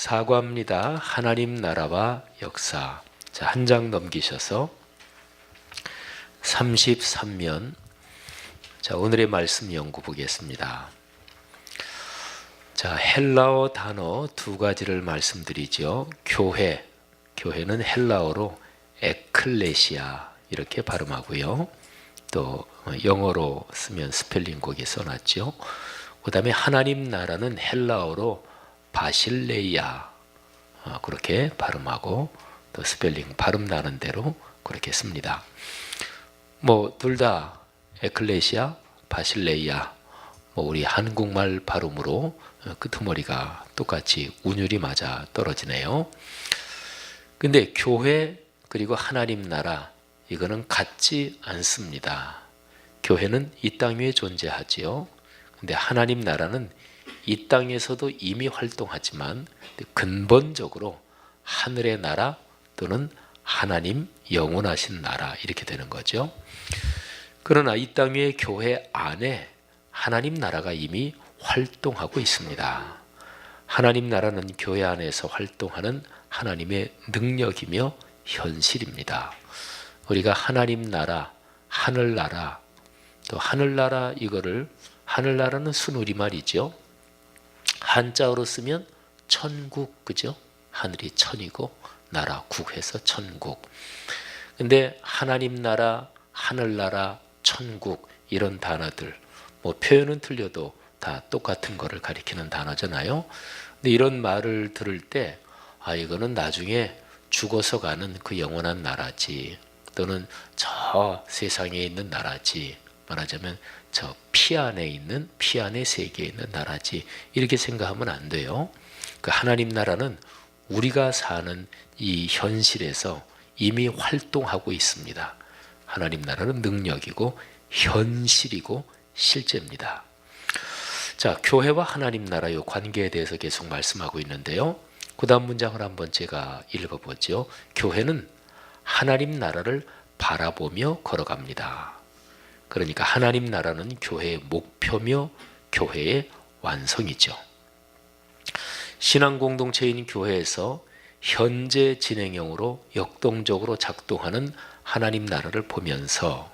사과입니다. 하나님 나라와 역사. 자, 한 장 넘기셔서 33면. 자, 오늘의 말씀 연구 보겠습니다. 자, 헬라어 단어 두 가지를 말씀드리죠. 교회. 교회는 헬라어로 에클레시아 이렇게 발음하고요. 또 영어로 쓰면 스펠링 거기에 써놨죠. 그 다음에 하나님 나라는 헬라어로 바실레이아 그렇게 발음하고 또 스펠링 발음 나는 대로 그렇게 씁니다. 뭐 둘 다 에클레시아, 바실레이아 뭐 우리 한국말 발음으로 끄트머리가 똑같이 운율이 맞아 떨어지네요. 근데 교회 그리고 하나님 나라 이거는 같지 않습니다. 교회는 이 땅 위에 존재하지요. 근데 하나님 나라는 이 땅에서도 이미 활동하지만 근본적으로 하늘의 나라 또는 하나님 영원하신 나라 이렇게 되는 거죠. 그러나 이 땅 위의 교회 안에 하나님 나라가 이미 활동하고 있습니다. 하나님 나라는 교회 안에서 활동하는 하나님의 능력이며 현실입니다. 우리가 하나님 나라, 하늘나라, 또 하늘나라 이거를 하늘나라는 순우리말이죠. 한자어로 쓰면 천국, 그죠? 하늘이 천이고 나라 국해서 천국. 근데 하나님 나라, 하늘나라, 천국 이런 단어들 뭐 표현은 틀려도 다 똑같은 거를 가리키는 단어잖아요. 근데 이런 말을 들을 때 이거는 나중에 죽어서 가는 그 영원한 나라지 또는 저 세상에 있는 나라지 말하자면 저 피 안에 있는 피 안의 세계에 있는 나라지 이렇게 생각하면 안 돼요. 그 하나님 나라는 우리가 사는 이 현실에서 이미 활동하고 있습니다. 하나님 나라는 능력이고 현실이고 실제입니다. 자, 교회와 하나님 나라의 관계에 대해서 계속 말씀하고 있는데요. 그 다음 문장을 한번 제가 읽어보죠. 교회는 하나님 나라를 바라보며 걸어갑니다. 그러니까 하나님 나라는 교회의 목표며 교회의 완성이죠. 신앙 공동체인 교회에서 현재 진행형으로 역동적으로 작동하는 하나님 나라를 보면서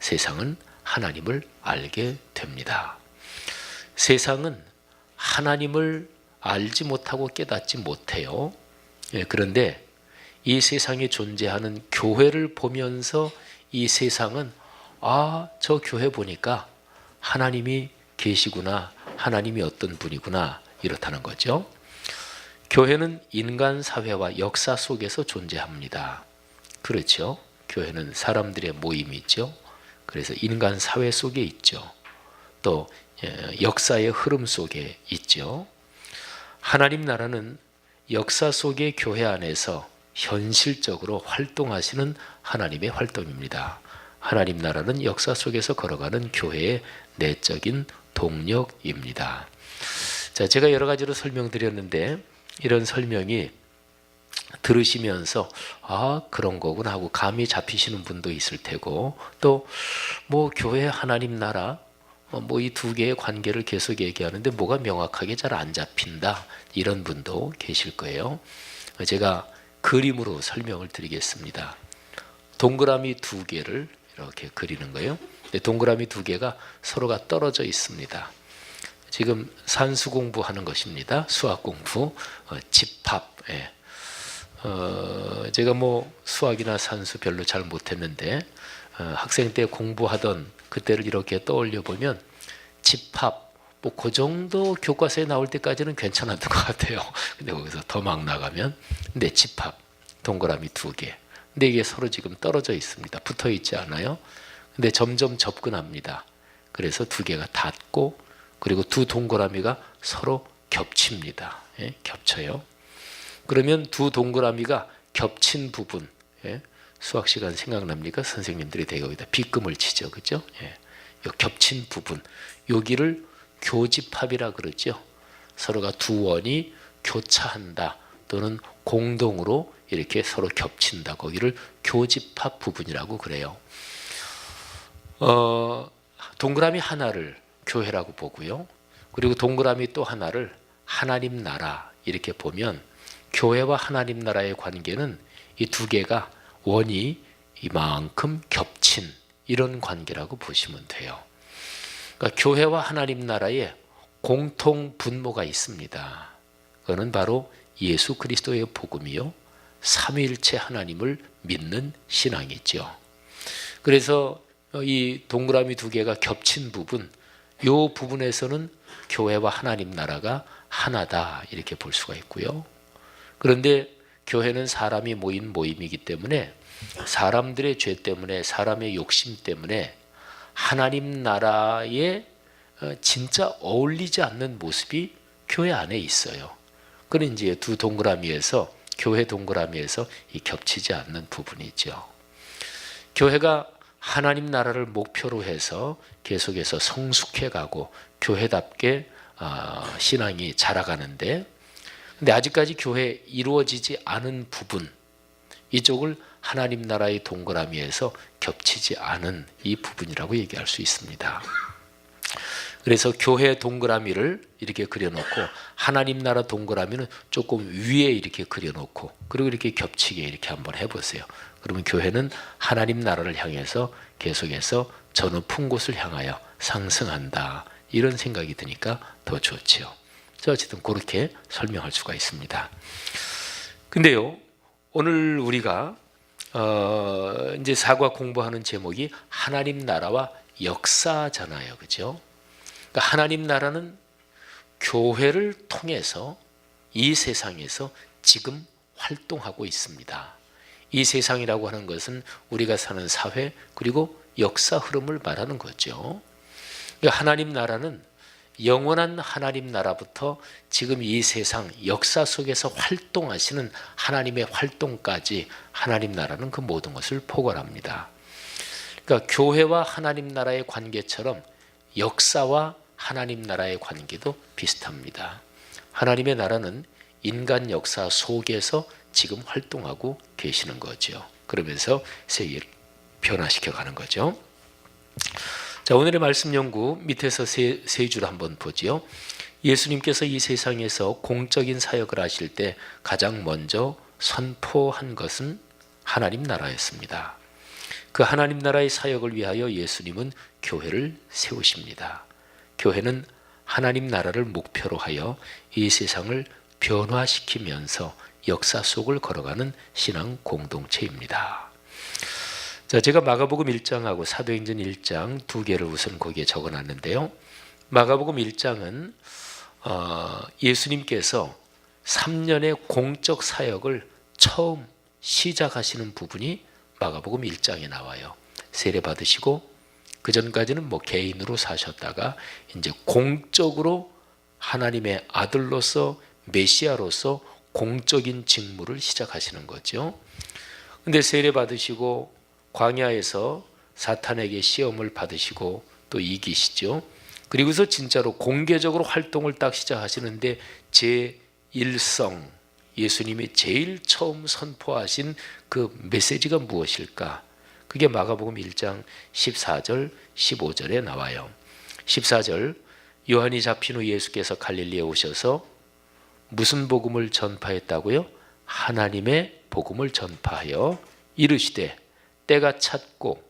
세상은 하나님을 알게 됩니다. 세상은 하나님을 알지 못하고 깨닫지 못해요. 그런데 이 세상에 존재하는 교회를 보면서 이 세상은 저 교회 보니까 하나님이 계시구나, 하나님이 어떤 분이구나 이렇다는 거죠. 교회는 인간 사회와 역사 속에서 존재합니다. 그렇죠. 교회는 사람들의 모임이죠. 그래서 인간 사회 속에 있죠. 또 역사의 흐름 속에 있죠. 하나님 나라는 역사 속의 교회 안에서 현실적으로 활동하시는 하나님의 활동입니다. 하나님 나라는 역사 속에서 걸어가는 교회의 내적인 동력입니다. 자, 제가 여러 가지로 설명드렸는데 이런 설명이 들으시면서 그런 거구나 하고 감이 잡히시는 분도 있을 테고 또 뭐 교회 하나님 나라 뭐 이 두 개의 관계를 계속 얘기하는데 뭐가 명확하게 잘 안 잡힌다 이런 분도 계실 거예요. 제가 그림으로 설명을 드리겠습니다. 동그라미 두 개를 이렇게 그리는 거예요. 근데 동그라미 두 개가 서로가 떨어져 있습니다. 지금 산수 공부하는 것입니다. 수학 공부, 집합. 제가 뭐 수학이나 산수 별로 잘 못했는데 학생 때 공부하던 그때를 이렇게 떠올려 보면 집합 뭐 그 정도 교과서에 나올 때까지는 괜찮았던 것 같아요. 근데 거기서 더 막 나가면 근데 집합 동그라미 두 개. 근데 이게 서로 지금 떨어져 있습니다. 붙어 있지 않아요. 근데 점점 접근합니다. 그래서 두 개가 닿고 그리고 두 동그라미가 서로 겹칩니다. 겹쳐요. 그러면 두 동그라미가 겹친 부분, 수학 시간 생각납니까? 선생님들이 대개 여기다 빗금을 치죠, 그죠? 이 겹친 부분, 여기를 교집합이라 그러죠. 서로가 두 원이 교차한다 또는 공동으로 이렇게 서로 겹친다. 거기를 교집합 부분이라고 그래요. 동그라미 하나를 교회라고 보고요. 그리고 동그라미 또 하나를 하나님 나라 이렇게 보면 교회와 하나님 나라의 관계는 이 두 개가 원이 이만큼 겹친 이런 관계라고 보시면 돼요. 그러니까 교회와 하나님 나라에 공통 분모가 있습니다. 그거는 바로 예수 그리스도의 복음이요, 삼위일체 하나님을 믿는 신앙이죠. 그래서 이 동그라미 두 개가 겹친 부분, 이 부분에서는 교회와 하나님 나라가 하나다 이렇게 볼 수가 있고요. 그런데 교회는 사람이 모인 모임이기 때문에 사람들의 죄 때문에, 사람의 욕심 때문에 하나님 나라에 진짜 어울리지 않는 모습이 교회 안에 있어요. 그건 이제 두 동그라미에서, 교회 동그라미에서 이 겹치지 않는 부분이죠. 교회가 하나님 나라를 목표로 해서 계속해서 성숙해가고 교회답게 신앙이 자라가는데, 근데 아직까지 교회에 이루어지지 않은 부분, 이쪽을 하나님 나라의 동그라미에서 겹치지 않은 이 부분이라고 얘기할 수 있습니다. 그래서 교회 동그라미를 이렇게 그려놓고 하나님 나라 동그라미는 조금 위에 이렇게 그려놓고, 그리고 이렇게 겹치게 이렇게 한번 해보세요. 그러면 교회는 하나님 나라를 향해서 계속해서 저 높은 곳을 향하여 상승한다, 이런 생각이 드니까 더 좋지요. 어쨌든 그렇게 설명할 수가 있습니다. 근데요, 오늘 우리가 이제 사과 공부하는 제목이 하나님 나라와 역사잖아요, 그죠? 그러니까 하나님 나라는 교회를 통해서 이 세상에서 지금 활동하고 있습니다. 이 세상이라고 하는 것은 우리가 사는 사회, 그리고 역사 흐름을 말하는 거죠. 그러니까 하나님 나라는 영원한 하나님 나라부터 지금 이 세상 역사 속에서 활동하시는 하나님의 활동까지 하나님 나라는 그 모든 것을 포괄합니다. 그러니까 교회와 하나님 나라의 관계처럼 역사와 하나님 나라의 관계도 비슷합니다. 하나님의 나라는 인간 역사 속에서 지금 활동하고 계시는 거죠. 그러면서 세계를 변화시켜 가는 거죠. 자, 오늘의 말씀 연구 밑에서 세 줄을 한번 보지요. 예수님께서 이 세상에서 공적인 사역을 하실 때 가장 먼저 선포한 것은 하나님 나라였습니다. 그 하나님 나라의 사역을 위하여 예수님은 교회를 세우십니다. 교회는 하나님 나라를 목표로 하여 이 세상을 변화시키면서 역사 속을 걸어가는 신앙 공동체입니다. 자, 제가 마가복음 1장하고 사도행전 1장 두 개를 우선 거기에 적어놨는데요. 마가복음 1장은 예수님께서 3년의 공적 사역을 처음 시작하시는 부분이 마가복음 1장에 나와요. 세례 받으시고 그 전까지는 개인으로 사셨다가 이제 공적으로 하나님의 아들로서 메시아로서 공적인 직무를 시작하시는 거죠. 근데 세례 받으시고 광야에서 사탄에게 시험을 받으시고 또 이기시죠. 그리고서 진짜로 공개적으로 활동을 딱 시작하시는데 제1성, 예수님이 제일 처음 선포하신 그 메시지가 무엇일까? 그게 마가복음 1장 14절, 15절에 나와요. 14절, 요한이 잡힌 후 예수께서 갈릴리에 오셔서 무슨 복음을 전파했다고요? 하나님의 복음을 전파하여 이르시되 때가 찼고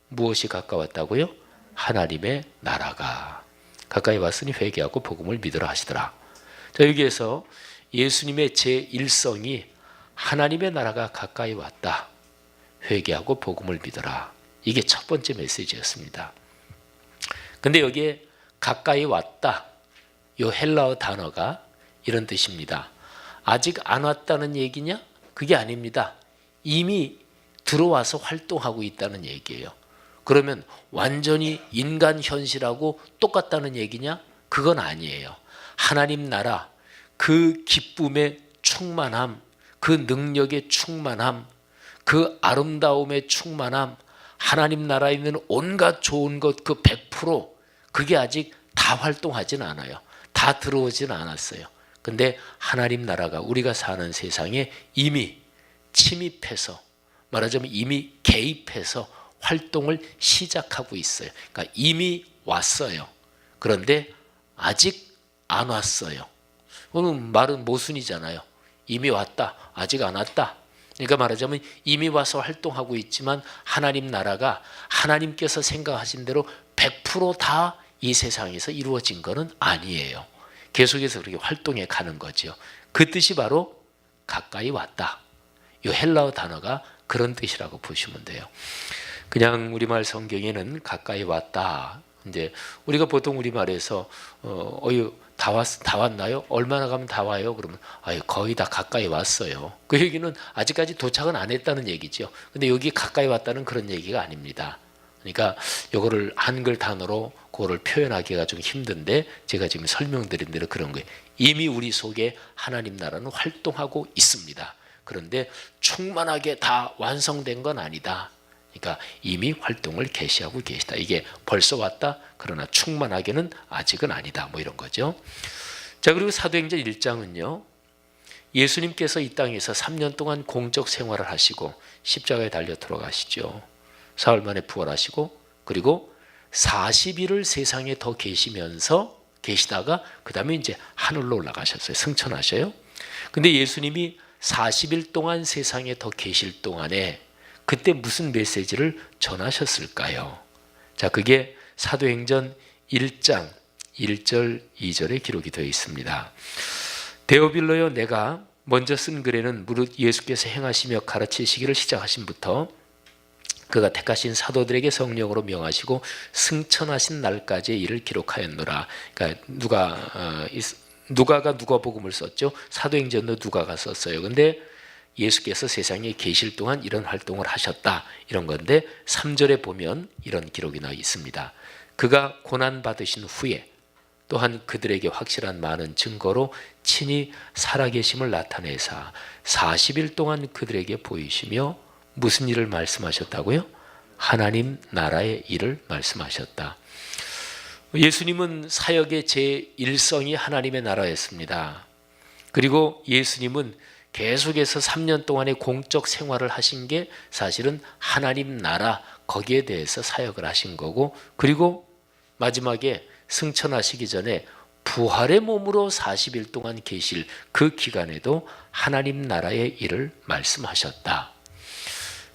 무엇이 가까웠다고요? 하나님의 나라가 가까이 왔으니 회개하고 복음을 믿으라 하시더라. 자, 여기에서 예수님의 제1성이 하나님의 나라가 가까이 왔다, 회개하고 복음을 믿으라, 이게 첫 번째 메시지였습니다. 근데 여기에 가까이 왔다, 이 헬라어 단어가 이런 뜻입니다. 아직 안 왔다는 얘기냐? 그게 아닙니다. 이미 들어와서 활동하고 있다는 얘기예요. 그러면 완전히 인간 현실하고 똑같다는 얘기냐? 그건 아니에요. 하나님 나라, 그 기쁨의 충만함, 그 능력의 충만함, 그 아름다움의 충만함, 하나님 나라에 있는 온갖 좋은 것 그 100%, 그게 아직 다 활동하진 않아요. 다 들어오진 않았어요. 근데 하나님 나라가 우리가 사는 세상에 이미 침입해서, 말하자면 이미 개입해서 활동을 시작하고 있어요. 그러니까 이미 왔어요. 그런데 아직 안 왔어요. 그건 말은 모순이잖아요. 이미 왔다, 아직 안 왔다. 그러니까 말하자면 이미 와서 활동하고 있지만 하나님 나라가 하나님께서 생각하신 대로 100% 다 이 세상에서 이루어진 것은 아니에요. 계속해서 그렇게 활동해 가는 거죠. 그 뜻이 바로 가까이 왔다. 이 헬라어 단어가 그런 뜻이라고 보시면 돼요. 그냥 우리말 성경에는 가까이 왔다. 이제 우리가 보통 우리말에서 다 왔나요? 얼마나 가면 다 와요? 그러면 거의 다 가까이 왔어요. 그 얘기는 아직까지 도착은 안 했다는 얘기죠. 근데 여기 가까이 왔다는 그런 얘기가 아닙니다. 그러니까 이거를 한글 단어로 그거를 표현하기가 좀 힘든데 제가 지금 설명드린 대로 그런 거예요. 이미 우리 속에 하나님 나라는 활동하고 있습니다. 그런데 충만하게 다 완성된 건 아니다. 그러니까 이미 활동을 개시하고 계시다. 이게 벌써 왔다. 그러나 충만하게는 아직은 아니다. 뭐 이런 거죠. 자, 그리고 사도행전 1장은요. 예수님께서 이 땅에서 3년 동안 공적 생활을 하시고 십자가에 달려 돌아가시죠. 사흘 만에 부활하시고 그리고 40일을 세상에 더 계시다가 그 다음에 이제 하늘로 올라가셨어요. 승천하셔요. 근데 예수님이 40일 동안 세상에 더 계실 동안에 그때 무슨 메시지를 전하셨을까요? 자, 그게 사도행전 1장 1절 2절에 기록이 되어 있습니다. 데오빌로여, 내가 먼저 쓴 글에는 무릇 예수께서 행하시며 가르치시기를 시작하신부터 그가 택하신 사도들에게 성령으로 명하시고 승천하신 날까지의 일을 기록하였노라. 그러니까 누가가 누가복음을 썼죠. 사도행전도 누가가 썼어요. 근데 예수께서 세상에 계실 동안 이런 활동을 하셨다. 이런 건데 3절에 보면 이런 기록이 나와 있습니다. 그가 고난받으신 후에 또한 그들에게 확실한 많은 증거로 친히 살아계심을 나타내사 40일 동안 그들에게 보이시며 무슨 일을 말씀하셨다고요? 하나님 나라의 일을 말씀하셨다. 예수님은 사역의 제1성이 하나님의 나라였습니다. 그리고 예수님은 계속해서 3년 동안의 공적 생활을 하신 게 사실은 하나님 나라 거기에 대해서 사역을 하신 거고 그리고 마지막에 승천하시기 전에 부활의 몸으로 40일 동안 계실 그 기간에도 하나님 나라의 일을 말씀하셨다.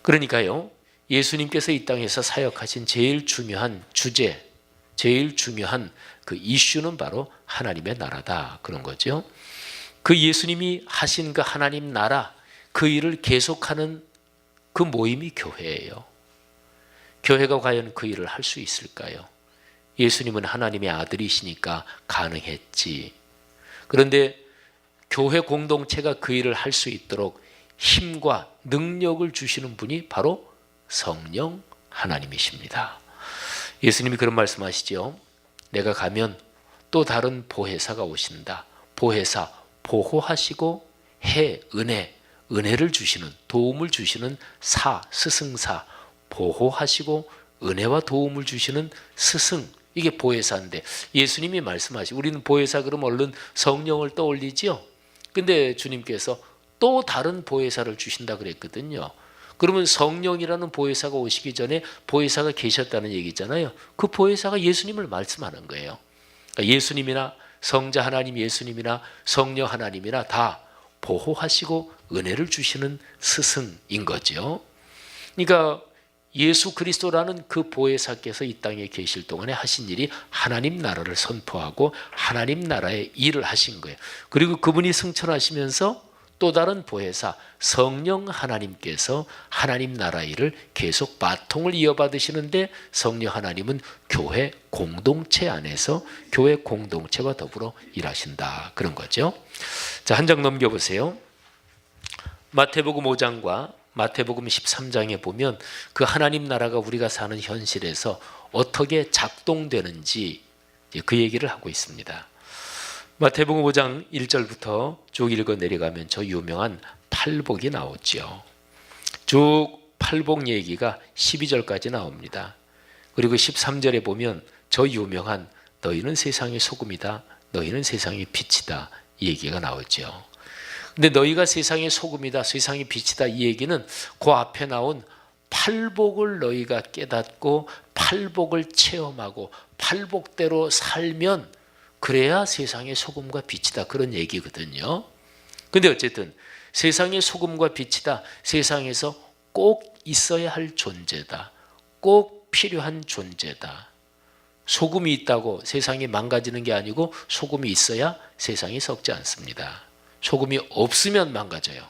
그러니까요, 예수님께서 이 땅에서 사역하신 제일 중요한 주제, 제일 중요한 그 이슈는 바로 하나님의 나라다. 그런 거죠. 그 예수님이 하신 그 하나님 나라, 그 일을 계속하는 그 모임이 교회예요. 교회가 과연 그 일을 할 수 있을까요? 예수님은 하나님의 아들이시니까 가능했지. 그런데 교회 공동체가 그 일을 할 수 있도록 힘과 능력을 주시는 분이 바로 성령 하나님이십니다. 예수님이 그런 말씀하시죠. 내가 가면 또 다른 보혜사가 오신다. 보혜사, 보호하시고 은혜를 주시는, 도움을 주시는 스승사, 보호하시고 은혜와 도움을 주시는 스승, 이게 보혜사인데 예수님이 말씀하시고 우리는 보혜사 그러면 얼른 성령을 떠올리죠. 근데 주님께서 또 다른 보혜사를 주신다 그랬거든요. 그러면 성령이라는 보혜사가 오시기 전에 보혜사가 계셨다는 얘기잖아요. 그 보혜사가 예수님을 말씀하는 거예요. 그러니까 예수님이나 성자 하나님 예수님이나 성령 하나님이나 다 보호하시고 은혜를 주시는 스승인 거죠. 그러니까 예수 그리스도라는 그 보혜사께서 이 땅에 계실 동안에 하신 일이 하나님 나라를 선포하고 하나님 나라의 일을 하신 거예요. 그리고 그분이 승천하시면서 또 다른 보혜사 성령 하나님께서 하나님 나라 일을 계속 바통을 이어받으시는데 성령 하나님은 교회 공동체 안에서 교회 공동체와 더불어 일하신다. 그런 거죠. 자, 한 장 넘겨보세요. 마태복음 5장과 마태복음 13장에 보면 그 하나님 나라가 우리가 사는 현실에서 어떻게 작동되는지 그 얘기를 하고 있습니다. 마태복음 5장 1절부터 쭉 읽어 내려가면 저 유명한 팔복이 나오죠. 쭉 팔복 얘기가 12절까지 나옵니다. 그리고 13절에 보면 저 유명한 너희는 세상의 소금이다. 너희는 세상의 빛이다. 이 얘기가 나오죠. 근데 너희가 세상의 소금이다. 세상의 빛이다. 이 얘기는 그 앞에 나온 팔복을 너희가 깨닫고 팔복을 체험하고 팔복대로 살면 그래야 세상의 소금과 빛이다, 그런 얘기거든요. 근데 어쨌든 세상의 소금과 빛이다, 세상에서 꼭 있어야 할 존재다, 꼭 필요한 존재다. 소금이 있다고 세상이 망가지는 게 아니고 소금이 있어야 세상이 썩지 않습니다. 소금이 없으면 망가져요.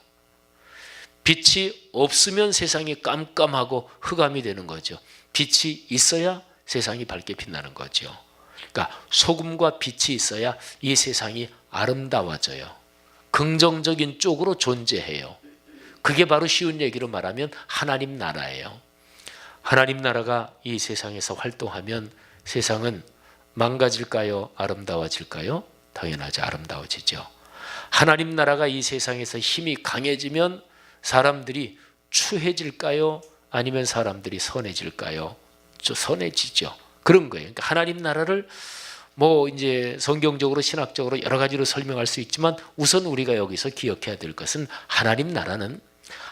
빛이 없으면 세상이 깜깜하고 흑암이 되는 거죠. 빛이 있어야 세상이 밝게 빛나는 거죠. 그러니까 소금과 빛이 있어야 이 세상이 아름다워져요. 긍정적인 쪽으로 존재해요. 그게 바로 쉬운 얘기로 말하면 하나님 나라예요. 하나님 나라가 이 세상에서 활동하면 세상은 망가질까요? 아름다워질까요? 당연하지, 아름다워지죠. 하나님 나라가 이 세상에서 힘이 강해지면 사람들이 추해질까요? 아니면 사람들이 선해질까요? 선해지죠. 그런 거예요. 그러니까 하나님 나라를 이제 성경적으로 신학적으로 여러 가지로 설명할 수 있지만 우선 우리가 여기서 기억해야 될 것은 하나님 나라는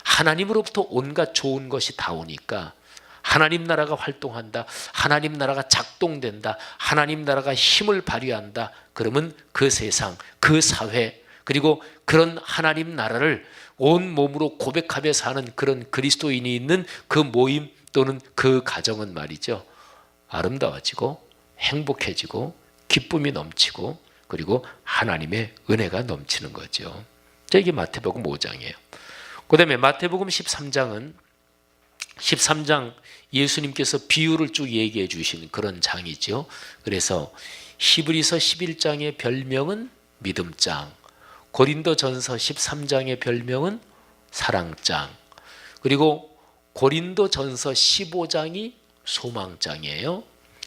하나님으로부터 온갖 좋은 것이 다 오니까 하나님 나라가 활동한다, 하나님 나라가 작동된다, 하나님 나라가 힘을 발휘한다. 그러면 그 세상, 그 사회, 그리고 그런 하나님 나라를 온 몸으로 고백하며 사는 그런 그리스도인이 있는 그 모임 또는 그 가정은 말이죠, 아름다워지고 행복해지고 기쁨이 넘치고 그리고 하나님의 은혜가 넘치는 거죠. 이게 마태복음 5장이에요. 그 다음에 마태복음 13장은 13장 예수님께서 비유를 쭉 얘기해 주신 그런 장이죠. 그래서 히브리서 11장의 별명은 믿음장, 고린도전서 13장의 별명은 사랑장, 그리고 고린도전서 15장이 소망장이에요.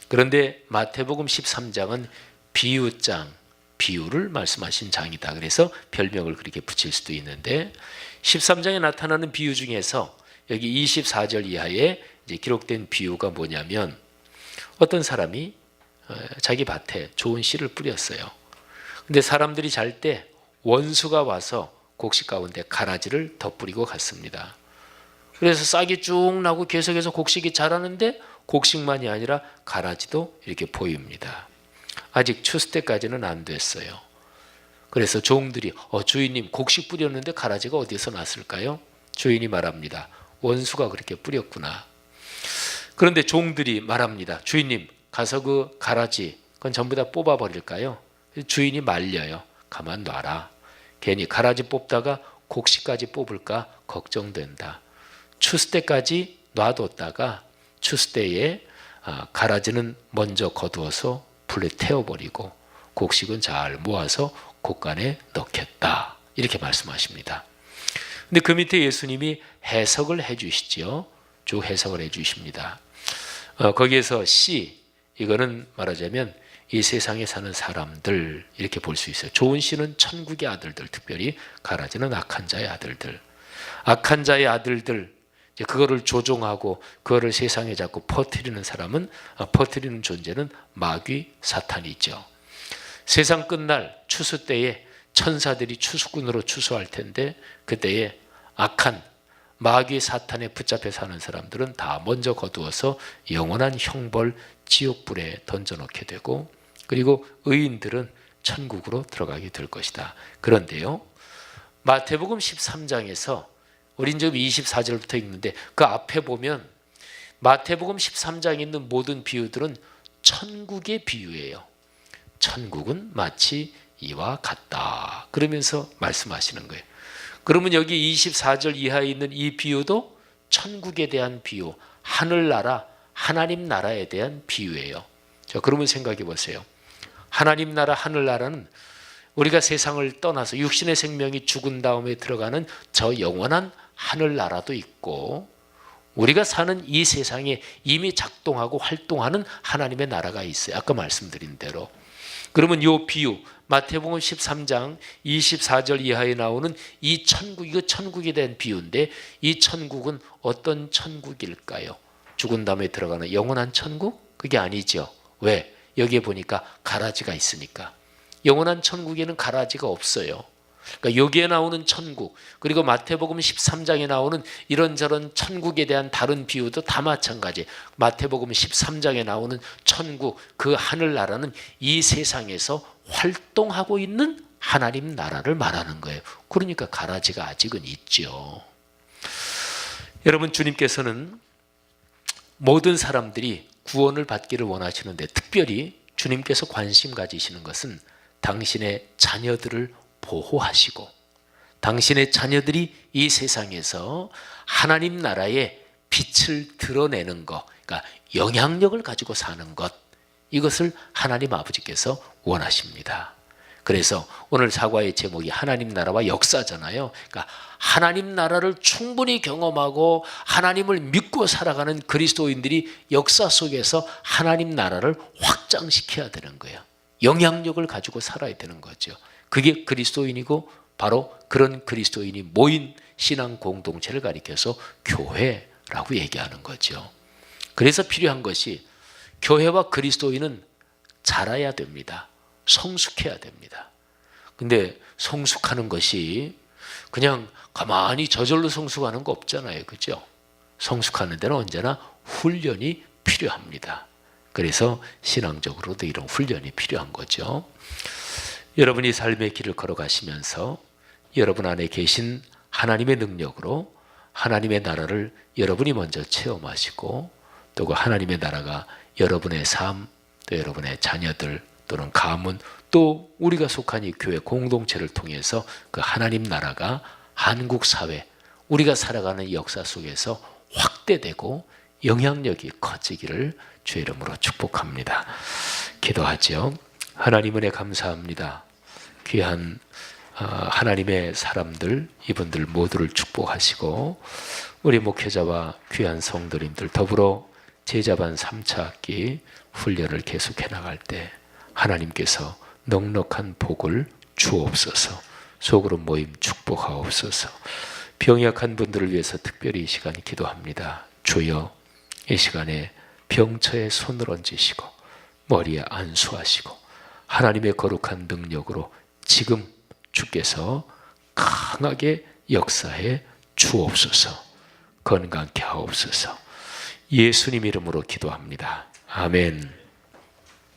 그런데 마태복음 13장은 비유장, 비유를 말씀하신 장이다. 그래서 별명을 그렇게 붙일 수도 있는데 13장에 나타나는 비유 중에서 여기 24절 이하에 이제 기록된 비유가 뭐냐면 어떤 사람이 자기 밭에 좋은 씨를 뿌렸어요. 근데 사람들이 잘 때 원수가 와서 곡식 가운데 가라지를 덧뿌리고 갔습니다. 그래서 싹이 쭉 나고 계속해서 곡식이 자라는데 곡식만이 아니라 가라지도 이렇게 보입니다. 아직 추수 때까지는 안 됐어요. 그래서 종들이 주인님, 곡식 뿌렸는데 가라지가 어디서 났을까요? 주인이 말합니다. 원수가 그렇게 뿌렸구나. 그런데 종들이 말합니다. 주인님, 가서 그 가라지 그건 전부 다 뽑아버릴까요? 주인이 말려요. 가만 놔라. 괜히 가라지 뽑다가 곡식까지 뽑을까 걱정된다. 추수 때까지 놔뒀다가 추수 때에 가라지는 먼저 거두어서 불에 태워버리고 곡식은 잘 모아서 곡간에 넣겠다. 이렇게 말씀하십니다. 근데 그 밑에 예수님이 해석을 해 주시죠. 쭉 해석을 해 주십니다. 거기에서 씨, 이거는 말하자면 이 세상에 사는 사람들 이렇게 볼 수 있어요. 좋은 씨는 천국의 아들들, 특별히 가라지는 악한 자의 아들들. 악한 자의 아들들, 그거를 조종하고 그거를 세상에 자꾸 퍼뜨리는 사람은, 퍼뜨리는 존재는 마귀 사탄이죠. 세상 끝날 추수 때에 천사들이 추수꾼으로 추수할 텐데 그때에 악한 마귀 사탄에 붙잡혀 사는 사람들은 다 먼저 거두어서 영원한 형벌 지옥불에 던져놓게 되고, 그리고 의인들은 천국으로 들어가게 될 것이다. 그런데요, 마태복음 13장에서 우린 지금 24절부터 읽는데 그 앞에 보면 마태복음 13장에 있는 모든 비유들은 천국의 비유예요. 천국은 마치 이와 같다. 그러면서 말씀하시는 거예요. 그러면 여기 24절 이하에 있는 이 비유도 천국에 대한 비유, 하늘나라, 하나님 나라에 대한 비유예요. 자, 그러면 생각해 보세요. 하나님 나라, 하늘나라는 우리가 세상을 떠나서 육신의 생명이 죽은 다음에 들어가는 저 영원한 하늘나라도 있고, 우리가 사는 이 세상에 이미 작동하고 활동하는 하나님의 나라가 있어요. 아까 말씀드린 대로. 그러면 이 비유, 마태복음 13장 24절 이하에 나오는 이 천국, 이거 천국에 대한 비유인데 이 천국은 어떤 천국일까요? 죽은 다음에 들어가는 영원한 천국? 그게 아니죠. 왜? 여기에 보니까 가라지가 있으니까. 영원한 천국에는 가라지가 없어요. 그러니까 여기에 나오는 천국, 그리고 마태복음 13장에 나오는 이런저런 천국에 대한 다른 비유도 다 마찬가지. 마태복음 13장에 나오는 천국, 그 하늘나라는 이 세상에서 활동하고 있는 하나님 나라를 말하는 거예요. 그러니까 가라지가 아직은 있죠. 여러분, 주님께서는 모든 사람들이 구원을 받기를 원하시는데 특별히 주님께서 관심 가지시는 것은 당신의 자녀들을 보호하시고 당신의 자녀들이 이 세상에서 하나님 나라의 빛을 드러내는 것, 그러니까 영향력을 가지고 사는 것, 이것을 하나님 아버지께서 원하십니다. 그래서 오늘 사과의 제목이 하나님 나라와 역사잖아요. 그러니까 하나님 나라를 충분히 경험하고 하나님을 믿고 살아가는 그리스도인들이 역사 속에서 하나님 나라를 확장시켜야 되는 거예요. 영향력을 가지고 살아야 되는 거죠. 그게 그리스도인이고 바로 그런 그리스도인이 모인 신앙 공동체를 가리켜서 교회라고 얘기하는 거죠. 그래서 필요한 것이 교회와 그리스도인은 자라야 됩니다. 성숙해야 됩니다. 근데 성숙하는 것이 그냥 가만히 저절로 성숙하는 거 없잖아요. 그죠? 성숙하는 데는 언제나 훈련이 필요합니다. 그래서 신앙적으로도 이런 훈련이 필요한 거죠. 여러분이 삶의 길을 걸어가시면서 여러분 안에 계신 하나님의 능력으로 하나님의 나라를 여러분이 먼저 체험하시고 또 그 하나님의 나라가 여러분의 삶, 또 여러분의 자녀들 또는 가문, 또 우리가 속한 이 교회 공동체를 통해서 그 하나님 나라가 한국 사회, 우리가 살아가는 역사 속에서 확대되고 영향력이 커지기를 주의 이름으로 축복합니다. 기도하죠. 하나님 은혜 감사합니다. 귀한 하나님의 사람들, 이분들 모두를 축복하시고 우리 목회자와 귀한 성도님들 더불어 제자반 3차 학기 훈련을 계속해 나갈 때 하나님께서 넉넉한 복을 주옵소서. 속으로 모임 축복하옵소서. 병약한 분들을 위해서 특별히 이 시간 기도합니다. 주여, 이 시간에 병처에 손을 얹으시고 머리에 안수하시고 하나님의 거룩한 능력으로 지금 주께서 강하게 역사해 주옵소서. 건강케 하옵소서. 예수님 이름으로 기도합니다. 아멘.